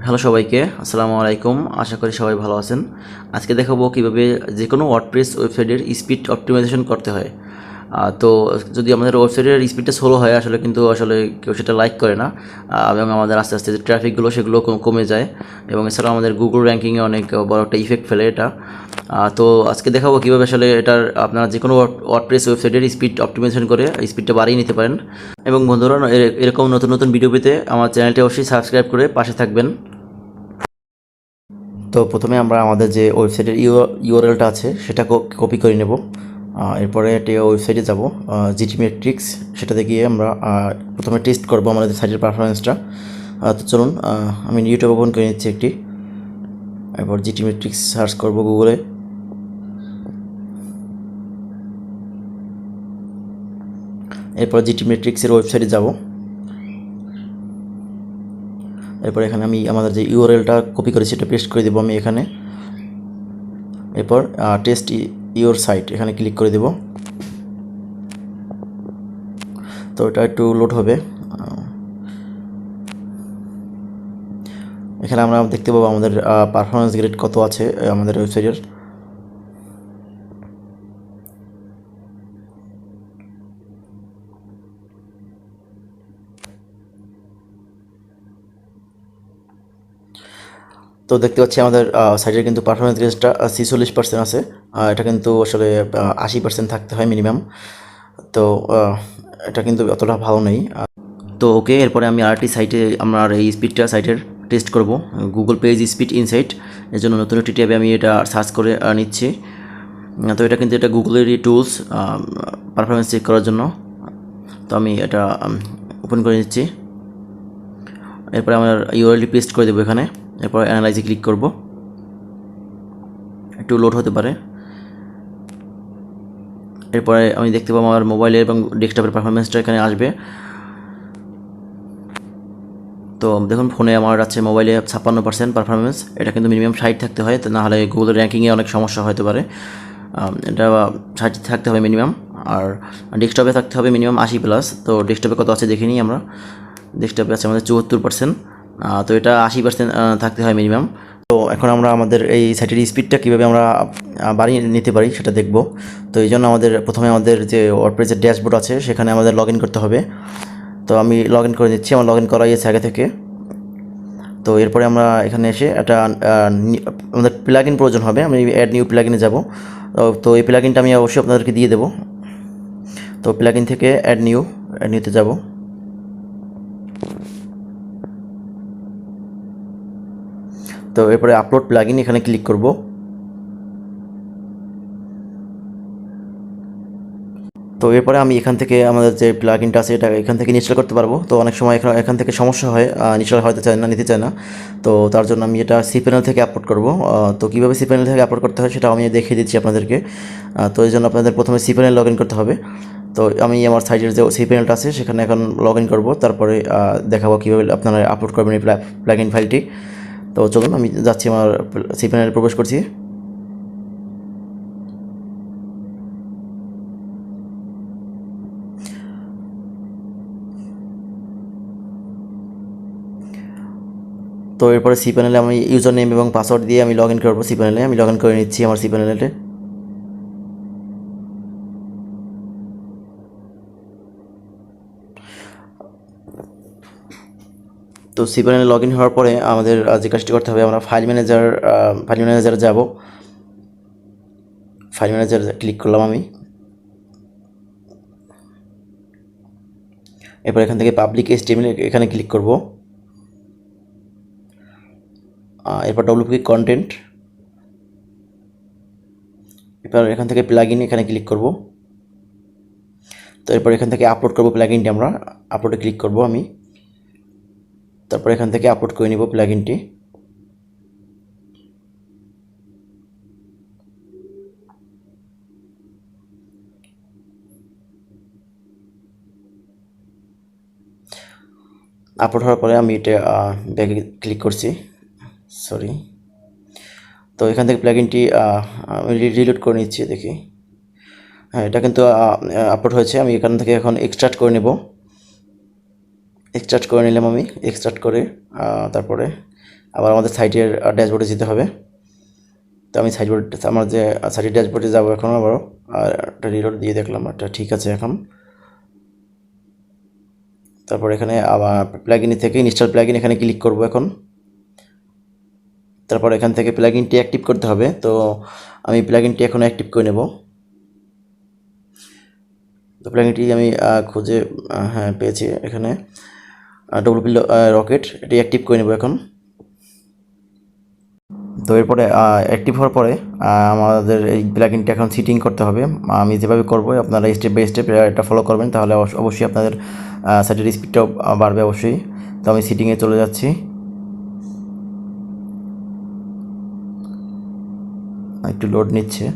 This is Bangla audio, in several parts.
হ্যালো সবাইকে, আসসালামু আলাইকুম। আশা করি সবাই ভালো আছেন। আজকে দেখাবো কিভাবে যে কোনো ওয়ার্ডপ্রেস ওয়েবসাইটের স্পিড অপটিমাইজেশন করতে হয়। তো যদি আমাদের ওয়েবসাইটের স্পিডটা স্লো হয় আসলে কেউ সেটা লাইক করে না, এবং আমাদের আস্তে আস্তে যে ট্রাফিকগুলো সেগুলো কমে যায়, এবং এছাড়াও আমাদের গুগল র্যাঙ্কিংয়ে অনেক বড় একটা ইফেক্ট ফেলে এটা। তো আজকে দেখাবো কীভাবে আসলে এটার আপনারা যে কোনো ওয়ার্ডপ্রেস ওয়েবসাইটের স্পিড অপটিমাইজেশন করে স্পিডটা বাড়িয়ে নিতে পারেন। এবং বন্ধুরা, এরকম নতুন নতুন ভিডিও পেতে আমার চ্যানেলটি অবশ্যই সাবস্ক্রাইব করে পাশে থাকবেন। তো প্রথমে আমরা আমাদের যে ওয়েবসাইটের ইউআরএলটা আছে সেটা কপি করে নেব। এরপরে এটি ওয়েবসাইটে যাব, জিটি মেট্রিক্স সেটাতে গিয়ে আমরা প্রথমে টেস্ট করব আমাদের সাইটের পারফরমেন্সটা। তো চলুন, আমি ইউটিউব ওপেন করে নিচ্ছি একটি। এরপর জিটি মেট্রিক্স সার্চ করব গুগলে। এরপর জিটি মেট্রিক্সের ওয়েবসাইটে যাব। এরপর এখানে আমি আমাদের যে ইউআরএলটা কপি করেছি সেটা পেস্ট করে দেবো আমি এখানে। এরপর টেস্ট ইউর সাইট এখানে ক্লিক করে দেব। তো এটা একটু লোড হবে। এখানে আমরা দেখতে পাবো আমাদের পারফরমেন্স গ্রেড কত আছে আমাদের ওয়েবসাইটের। তো দেখতে পাচ্ছি আমাদের সাইটের কিন্তু পারফরমেন্স গ্রেডটা 46% আছে। এটা কিন্তু আসলে 80% থাকতে হয় মিনিমাম। তো এটা কিন্তু অতটা ভালো নেই। তো ওকে, এরপরে আমি আরেকটি সাইটে আমার এই স্পিডটা সাইটের টেস্ট করব, গুগল পেজ স্পিড ইনসাইট। এর জন্য নতুন একটি ট্যাবে আমি এটা সার্চ করে নিচ্ছি। তো এটা কিন্তু এটা গুগলেরই টুলস পারফরমেন্স চেক করার জন্য। তো আমি এটা ওপেন করে নিচ্ছি। এরপরে আমার ইউআরএলটি পেস্ট করে দেবো এখানে। এরপর অ্যানালাইজে ক্লিক করব। একটু লোড হতে পারে। এরপরে আমি দেখতে পাবো আমার মোবাইলের এবং ডেস্কটপের পারফরমেন্সটা এখানে আসবে। তো দেখুন, ফোনে আমার আছে মোবাইলে 56% পারফরমেন্স। এটা কিন্তু মিনিমাম 60 থাকতে হয়, তো নাহলে গুগলের র্যাঙ্কিংয়ে অনেক সমস্যা হতে পারে। এটা 60 থাকতে হবে মিনিমাম। আর ডেস্কটপে থাকতে হবে মিনিমাম 80+। তো ডেস্কটপে কত আছে দেখে নিই আমরা। ডেস্কটপে আছে আমাদের 74%। তো এটা 80% থাকতে হয় মিনিমাম। তো এখন আমরা আমাদের এই সাইটের স্পিডটা কীভাবে আমরা বাড়িয়ে নিতে পারি সেটা দেখব। তো এই জন্য প্রথমে আমাদের যে ওয়ার্ডপ্রেসের ড্যাশবোর্ড আছে সেখানে আমাদের লগ ইন করতে হবে। তো আমি লগ ইন করে দিচ্ছি, আমার লগ ইন করাই আছে আগে থেকে। তো এরপরে আমরা এখানে এসে একটা আমাদের প্লাগ ইন প্রয়োজন হবে। আমি অ্যাড নিউ প্লাগ ইনে যাবো। তো এই প্লাগ ইনটা আমি অবশ্যই আপনাদেরকে দিয়ে দেবো। তো প্লাগ ইন থেকে অ্যাড নিউতে যাব। তো এরপরে আপলোড প্লাগ ইন এখানে ক্লিক করব। তো এরপরে আমি এখান থেকে আমাদের যে প্লাগ ইনটা আছে এটা এখান থেকে ইনস্টল করতে পারবো। তো অনেক সময় এখান থেকে সমস্যা হয়, ইনস্টল নিতে চায় না। তো তার জন্য আমি এটা সি প্যানেল থেকে আপলোড করব। তো কীভাবে সি প্যানেল থেকে আপলোড করতে হয় সেটা আমি দেখিয়ে দিচ্ছি আপনাদেরকে। তো এই জন্য আপনাদের প্রথমে সি প্যানেল লগ ইন করতে হবে। তো আমি আমার সাইটের যে সি প্যানেলটা আছে সেখানে এখন লগ ইন করবো। তারপরে দেখাবো কীভাবে আপনারা আপলোড করবেন এই প্লাগ ইন ফাইলটি। তো চলুন, আমি যাচ্ছি, আমার সি প্যানেলে প্রবেশ করছি। তো এরপরে সি প্যানেলে আমি ইউজার নেম এবং পাসওয়ার্ড দিয়ে আমি লগ ইন করবো। সি প্যানেলে আমি লগ ইন করে নিচ্ছি আমার সি প্যানেলে। তো সি প্যানেলে লগ ইন হওয়ার পরে আমাদের যে কাজটি করতে হবে, আমরা ফাইল ম্যানেজারে যাব। ফাইল ম্যানেজার ক্লিক করলাম আমি। এরপর এখান থেকে পাবলিক HTML এখানে ক্লিক করব। এরপর ডব্লিউপি কন্টেন্ট। এরপর এখান থেকে প্লাগ ইন এখানে ক্লিক করব। তো এরপর এখান থেকে আপলোড করব প্লাগ ইনটি, আমরা আপলোডে ক্লিক করব আমি। তারপর এখান থেকে আপলোড করে নিব প্লাগ ইনটি। আপলোড হওয়ার পরে আমি এটা ব্যাকে ক্লিক করছি, সরি। তো এখান থেকে প্লাগ ইনটি আমি রিলোড করে নিচ্ছি, দেখি। হ্যাঁ, এটা কিন্তু আপলোড হয়েছে। আমি এখান থেকে এখন এক্সট্রাক্ট করে নেব। এক্সট্রাক্ট করে নিলাম আমি। এক্সট্রাক্ট করে তারপরে আবার আমাদের সাইটের ড্যাশবোর্ডে যেতে হবে। তো আমি আমার যে সাইটের ড্যাশবোর্ডে যাবো এখন আবারও, আর একটা রিলোড দিয়ে দেখলাম একটা ঠিক আছে এখন। তারপর এখানে আবার প্লাগইন থেকে ইনস্টল প্লাগইন এখানে ক্লিক করব এখন। তারপর এখান থেকে প্লাগইনটি অ্যাক্টিভ করতে হবে। তো আমি প্লাগইনটি এখন অ্যাক্টিভ করে নেব। তো প্লাগইনটি আমি খুঁজে হ্যাঁ পেয়েছি এখানে, ডব্লিউপি রকেট, এটি অ্যাক্টিভ করে নেব এখন। তো এরপরে অ্যাক্টিভ হওয়ার পরে আমাদের এই প্লাগইনটা এখন সেটিং করতে হবে। আমি যেভাবে করবো আপনারা স্টেপ বাই স্টেপ এটা ফলো করবেন, তাহলে অবশ্যই আপনাদের সাইটের স্পিডটাও বাড়বে অবশ্যই। তো আমি সেটিংয়ে চলে যাচ্ছি। একটু লোড নিচ্ছে।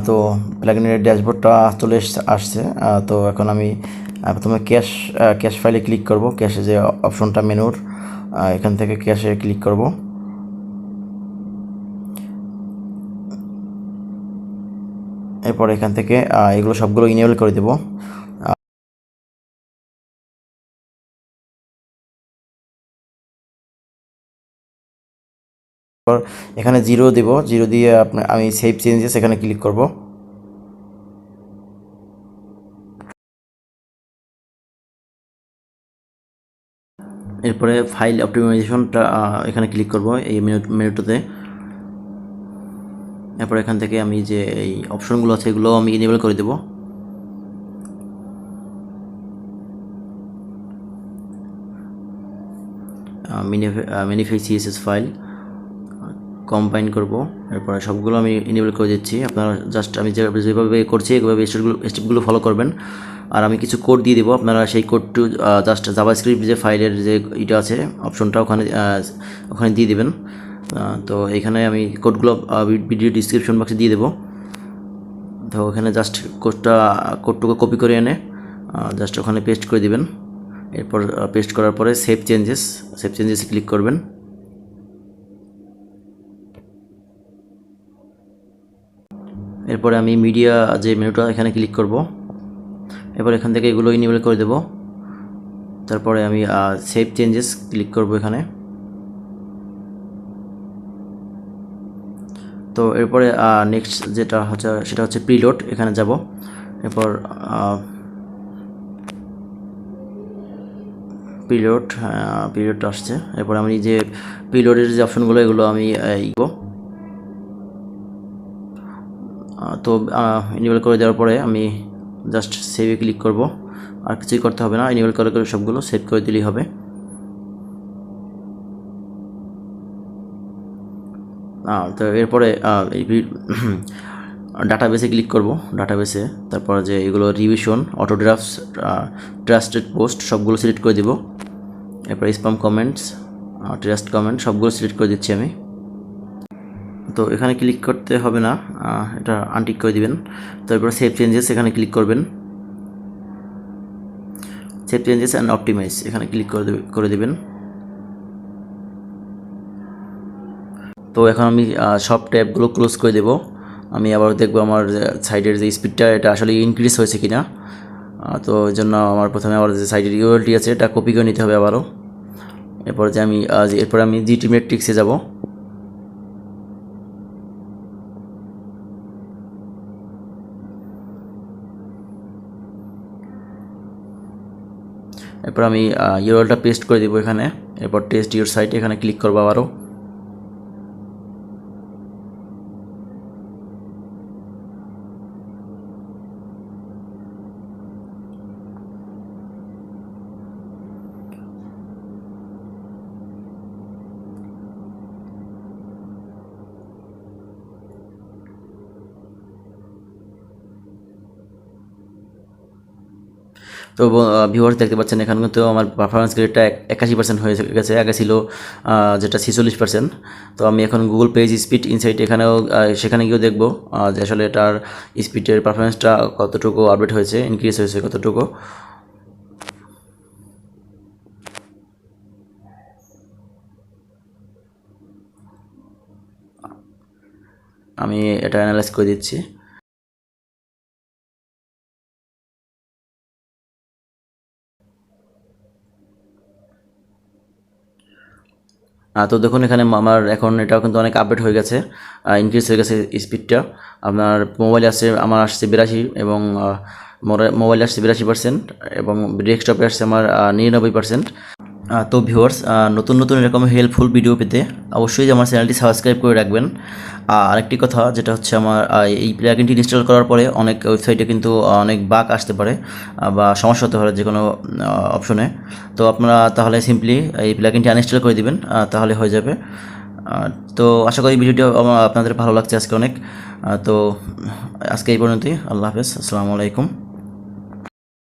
তো প্লাগইনের ড্যাশবোর্ডটা চলে আসছে। তো এখন আমি প্রথমে ক্যাশ ফাইলে ক্লিক করব। ক্যাশে যে অপশনটা মেনুর, এখান থেকে ক্যাশে ক্লিক করব। এরপর এখান থেকে এগুলো সবগুলো ইনেবল করে দেব। এখানে 0 দেব, 0 দিয়ে আমি সেভ চেঞ্জেস এখানে ক্লিক করব। এরপরে ফাইল অপটিমাইজেশনটা এখানে ক্লিক করব এই মেনুটাতে। এরপর এখান থেকে আমি যে এই অপশনগুলো আছে এগুলো আমি ইনেবল করে দেব। মিনিফাই সিএসএস ফাইল কম্বাইন করব। এরপরে সবগুলো আমি ইনেবল করে দিচ্ছি। আপনারা জাস্ট আমি যেভাবে করছি এইভাবে স্টেপগুলো ফলো করবেন। আর আমি কিছু কোড দিয়ে দেবো, আপনারা সেই কোডটু জাস্ট জাভাস্ক্রিপ্ট যে ফাইলের যে এটা আছে অপশনটা ওখানে দিয়ে দেবেন। তো এখানে আমি কোডগুলো ভিডিও ডিসক্রিপশন বক্সে দিয়ে দেবো। তো ওখানে জাস্ট কোডটুকু কপি করে এনে জাস্ট ওখানে পেস্ট করে দিবেন। এরপর পেস্ট করার পরে সেভ চেঞ্জেসে ক্লিক করবেন। এরপরে আমি মিডিয়া যে মেনুটা এখানে ক্লিক করব। এরপর এখান থেকে এগুলো ইনেবল করে দেব। তারপরে আমি সেভ চেঞ্জেস ক্লিক করব এখানে। তো এরপরে নেক্সট যেটা হচ্ছে সেটা হচ্ছে প্রিলোড, এখানে যাব। এরপর পিরিয়ড আসছে। এরপর আমি যে পিরিয়ডের যে অপশনগুলো এগুলো আমি তো ইনেবল করে দেওয়ার পরে আমি জাস্ট সেভে ক্লিক করব। আর কিছুই করতে হবে না, ইনেবল করে সবগুলো সেভ করে দিলেই হবে। তো এরপরে এই ডাটাবেসে ক্লিক করব। ডাটাবেসে তারপর যে এগুলো revision, auto drafts, trusted post সবগুলো সিলেক্ট করে দিব। এরপর স্প্যাম কমেন্টস, ট্রাস্ট কমেন্ট সবগুলো সিলেক্ট করে দিচ্ছি আমি। তো এখানে ক্লিক করতে হবে না, এটা আনটিক করে দিবেন। তো এরপর সেভ চেঞ্জেস এখানে ক্লিক করবেন। সেভ চেঞ্জেস অ্যান্ড অপটিমাইজ এখানে ক্লিক করে দেবেন। তো এখন আমি সব ট্যাবগুলো ক্লোজ করে দেব। আমি আবার দেখব আমার সাইটের যে স্পিডটা এটা আসলে ইনক্রিজ হয়েছে কিনা। তো ওই জন্য আমার প্রথমে আবার যে সাইটের ইউআরএলটি আছে এটা কপি করে নিতে হবে আবারও। এরপরে আমি জিটি মেট্রিক্সে যাব। এরপর আমি ইউআরএলটা পেস্ট করে দেবো এখানে। এরপর টেস্ট ইউর সাইট এখানে ক্লিক করবো আবারও। তো ভিউয়ার্স দেখতে পাচ্ছেন এখানে কিন্তু আমার পারফরমেন্স গ্রেডটা 81% হয়ে গেছে। আগে ছিল যেটা 46%। তো আমি এখন গুগল পেজ স্পিড ইনসাইট সেখানে গিয়েও দেখবো যে আসলে এটার স্পিডের পারফরমেন্সটা কতটুকু আপডেট হয়েছে, ইনক্রিজ হয়েছে কতটুকু। আমি এটা অ্যানালাইজ করে দিচ্ছি। তো দেখুন এখানে আমার এখন এটাও কিন্তু অনেক আপডেট হয়ে গেছে, ইনক্রিজ হয়ে গেছে স্পিডটা। আপনার মোবাইলে আসছে, আমার আসছে 82 এবং মোবাইলে আসছে 82% এবং ডেস্কটপে আসছে আমার 99%। তো ভিউয়ার্স, নতুন নতুন এরকম হেল্পফুল ভিডিও পেতে অবশ্যই আমার চ্যানেলটি সাবস্ক্রাইব করে রাখবেন। আরেকটি কথা যেটা হচ্ছে, আমার এই প্লাগইনটি ইনস্টল করার পরে অনেক ওয়েবসাইটে কিন্তু অনেক বাগ আসতে পারে বা সমস্যা হতে পারে যে কোনো অপশনে। তো আপনারা তাহলে সিম্পলি এই প্লাগইনটি আনইনস্টল করে দিবেন, তাহলে হয়ে যাবে। তো আশা করি ভিডিওটি আপনাদের ভালো লাগছে আজকে অনেক। তো আজকে এই পর্যন্তই। আল্লাহ হাফেজ, আসসালামু আলাইকুম।